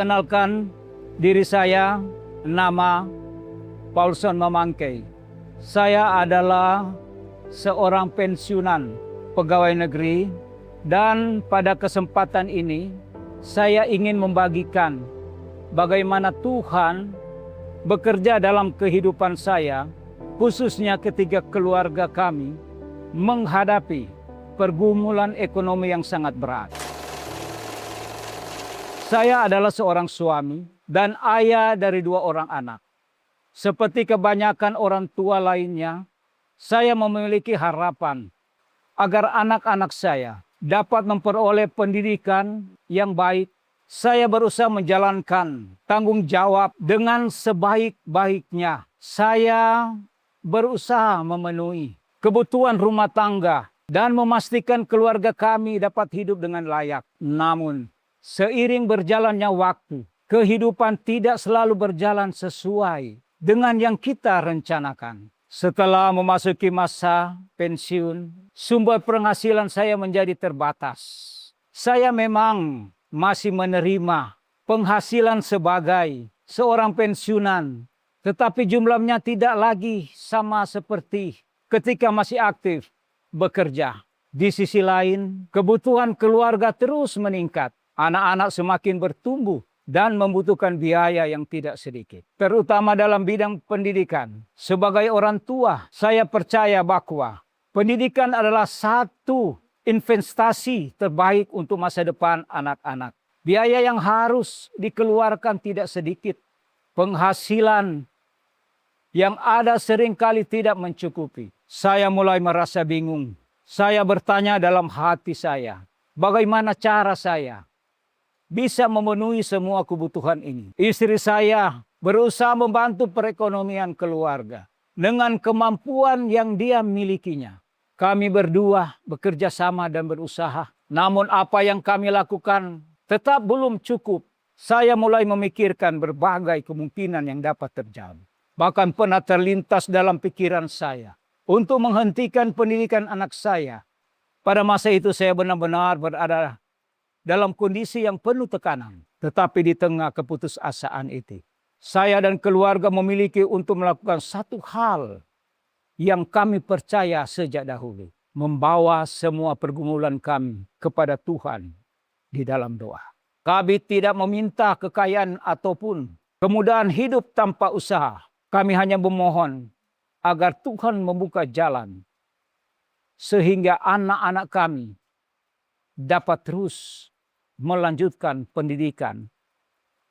Perkenalkan diri saya, nama Paulson Mamangkey. Saya adalah seorang pensiunan pegawai negeri dan pada kesempatan ini saya ingin membagikan bagaimana Tuhan bekerja dalam kehidupan saya, khususnya ketika keluarga kami menghadapi pergumulan ekonomi yang sangat berat. Saya adalah seorang suami dan ayah dari 2 orang anak. Seperti kebanyakan orang tua lainnya, saya memiliki harapan agar anak-anak saya dapat memperoleh pendidikan yang baik. Saya berusaha menjalankan tanggung jawab dengan sebaik-baiknya. Saya berusaha memenuhi kebutuhan rumah tangga dan memastikan keluarga kami dapat hidup dengan layak. Namun, seiring berjalannya waktu, kehidupan tidak selalu berjalan sesuai dengan yang kita rencanakan. Setelah memasuki masa pensiun, sumber penghasilan saya menjadi terbatas. Saya memang masih menerima penghasilan sebagai seorang pensiunan, tetapi jumlahnya tidak lagi sama seperti ketika masih aktif bekerja. Di sisi lain, kebutuhan keluarga terus meningkat. Anak-anak semakin bertumbuh dan membutuhkan biaya yang tidak sedikit, terutama dalam bidang pendidikan. Sebagai orang tua, saya percaya bahwa pendidikan adalah satu investasi terbaik untuk masa depan anak-anak. Biaya yang harus dikeluarkan tidak sedikit. Penghasilan yang ada seringkali tidak mencukupi. Saya mulai merasa bingung. Saya bertanya dalam hati saya, bagaimana cara saya bisa memenuhi semua kebutuhan ini. Istri saya berusaha membantu perekonomian keluarga dengan kemampuan yang dia milikinya. Kami berdua bekerja sama dan berusaha. Namun apa yang kami lakukan tetap belum cukup. Saya mulai memikirkan berbagai kemungkinan yang dapat terjadi. Bahkan pernah terlintas dalam pikiran saya untuk menghentikan pendidikan anak saya. Pada masa itu saya benar-benar berada dalam kondisi yang penuh tekanan. Tetapi di tengah keputusasaan itu, saya dan keluarga memiliki untuk melakukan satu hal yang kami percaya sejak dahulu. Membawa semua pergumulan kami kepada Tuhan di dalam doa. Kami tidak meminta kekayaan ataupun kemudahan hidup tanpa usaha. Kami hanya memohon agar Tuhan membuka jalan sehingga anak-anak kami dapat terus melanjutkan pendidikan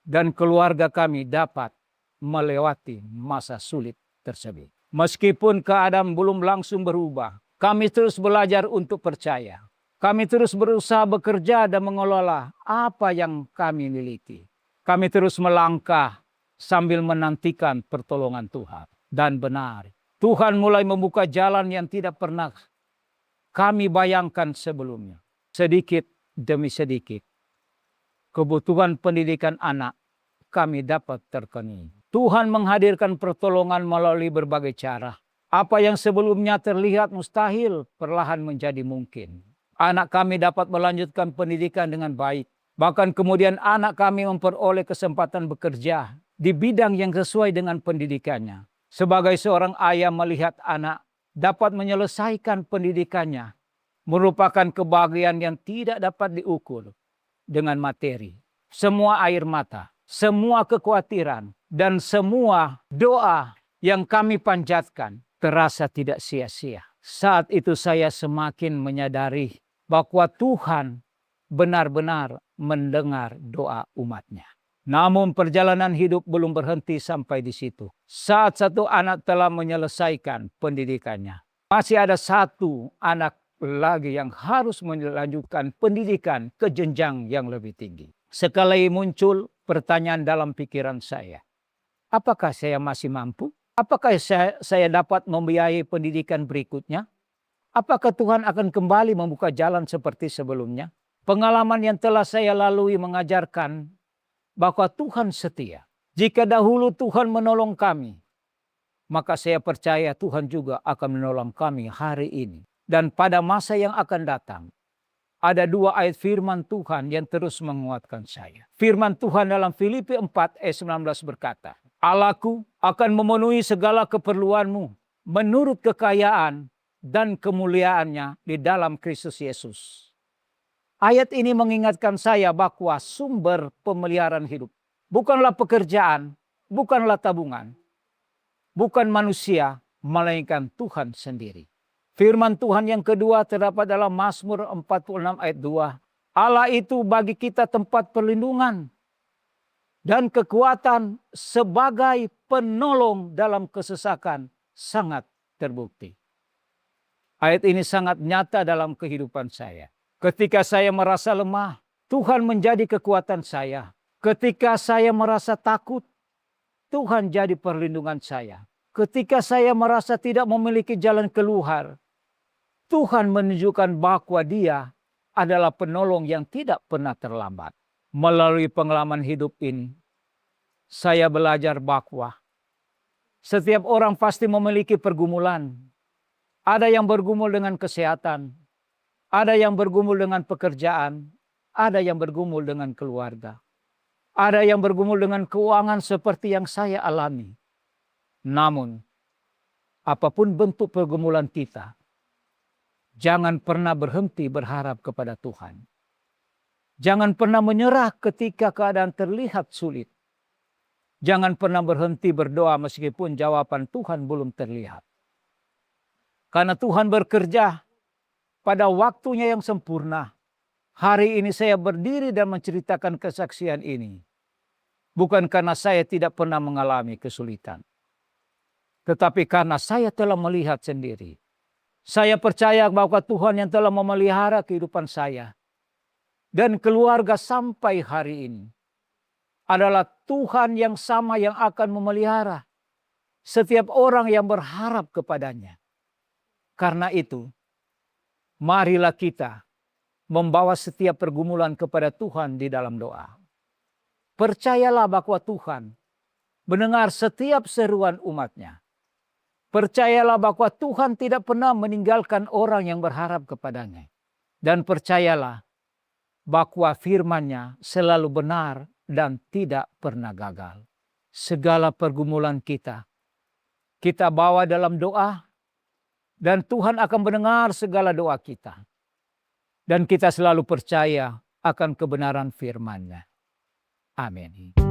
dan keluarga kami dapat melewati masa sulit tersebut. Meskipun keadaan belum langsung berubah, kami terus belajar untuk percaya. Kami terus berusaha bekerja dan mengelola apa yang kami miliki. Kami terus melangkah sambil menantikan pertolongan Tuhan. Dan benar, Tuhan mulai membuka jalan yang tidak pernah kami bayangkan sebelumnya. Sedikit demi sedikit, kebutuhan pendidikan anak kami dapat terpenuhi. Tuhan menghadirkan pertolongan melalui berbagai cara. Apa yang sebelumnya terlihat mustahil perlahan menjadi mungkin. Anak kami dapat melanjutkan pendidikan dengan baik. Bahkan kemudian anak kami memperoleh kesempatan bekerja di bidang yang sesuai dengan pendidikannya. Sebagai seorang ayah melihat anak dapat menyelesaikan pendidikannya merupakan kebahagiaan yang tidak dapat diukur dengan materi. Semua air mata, semua kekhawatiran, dan semua doa yang kami panjatkan terasa tidak sia-sia. Saat itu saya semakin menyadari bahwa Tuhan benar-benar mendengar doa umatnya. Namun perjalanan hidup belum berhenti sampai di situ. Saat satu anak telah menyelesaikan pendidikannya, masih ada satu anak lagi yang harus melanjutkan pendidikan ke jenjang yang lebih tinggi. Sekali muncul pertanyaan dalam pikiran saya. Apakah saya masih mampu? Apakah saya dapat membiayai pendidikan berikutnya? Apakah Tuhan akan kembali membuka jalan seperti sebelumnya? Pengalaman yang telah saya lalui mengajarkan bahwa Tuhan setia. Jika dahulu Tuhan menolong kami, maka saya percaya Tuhan juga akan menolong kami hari ini. Dan pada masa yang akan datang, ada 2 ayat firman Tuhan yang terus menguatkan saya. Firman Tuhan dalam Filipi 4 ayat 19 berkata, "Allahku akan memenuhi segala keperluanmu menurut kekayaan dan kemuliaannya di dalam Kristus Yesus." Ayat ini mengingatkan saya bahwa sumber pemeliharaan hidup bukanlah pekerjaan, bukanlah tabungan, bukan manusia, melainkan Tuhan sendiri. Firman Tuhan yang kedua terdapat dalam Mazmur 46 ayat 2. Allah itu bagi kita tempat perlindungan dan kekuatan sebagai penolong dalam kesesakan sangat terbukti. Ayat ini sangat nyata dalam kehidupan saya. Ketika saya merasa lemah, Tuhan menjadi kekuatan saya. Ketika saya merasa takut, Tuhan jadi perlindungan saya. Ketika saya merasa tidak memiliki jalan keluar, Tuhan menunjukkan bahwa Dia adalah penolong yang tidak pernah terlambat. Melalui pengalaman hidup ini, saya belajar bahwa setiap orang pasti memiliki pergumulan. Ada yang bergumul dengan kesehatan, ada yang bergumul dengan pekerjaan, ada yang bergumul dengan keluarga, ada yang bergumul dengan keuangan seperti yang saya alami. Namun, apapun bentuk pergumulan kita, jangan pernah berhenti berharap kepada Tuhan. Jangan pernah menyerah ketika keadaan terlihat sulit. Jangan pernah berhenti berdoa meskipun jawaban Tuhan belum terlihat. Karena Tuhan bekerja pada waktunya yang sempurna. Hari ini saya berdiri dan menceritakan kesaksian ini. Bukan karena saya tidak pernah mengalami kesulitan, tetapi karena saya telah melihat sendiri. Saya percaya bahwa Tuhan yang telah memelihara kehidupan saya dan keluarga sampai hari ini adalah Tuhan yang sama yang akan memelihara setiap orang yang berharap kepadanya. Karena itu, marilah kita membawa setiap pergumulan kepada Tuhan di dalam doa. Percayalah bahwa Tuhan mendengar setiap seruan umat-Nya. Percayalah bahwa Tuhan tidak pernah meninggalkan orang yang berharap kepadanya. Dan percayalah bahwa firman-Nya selalu benar dan tidak pernah gagal. Segala pergumulan kita bawa dalam doa, dan Tuhan akan mendengar segala doa kita. Dan kita selalu percaya akan kebenaran firman-Nya. Amin.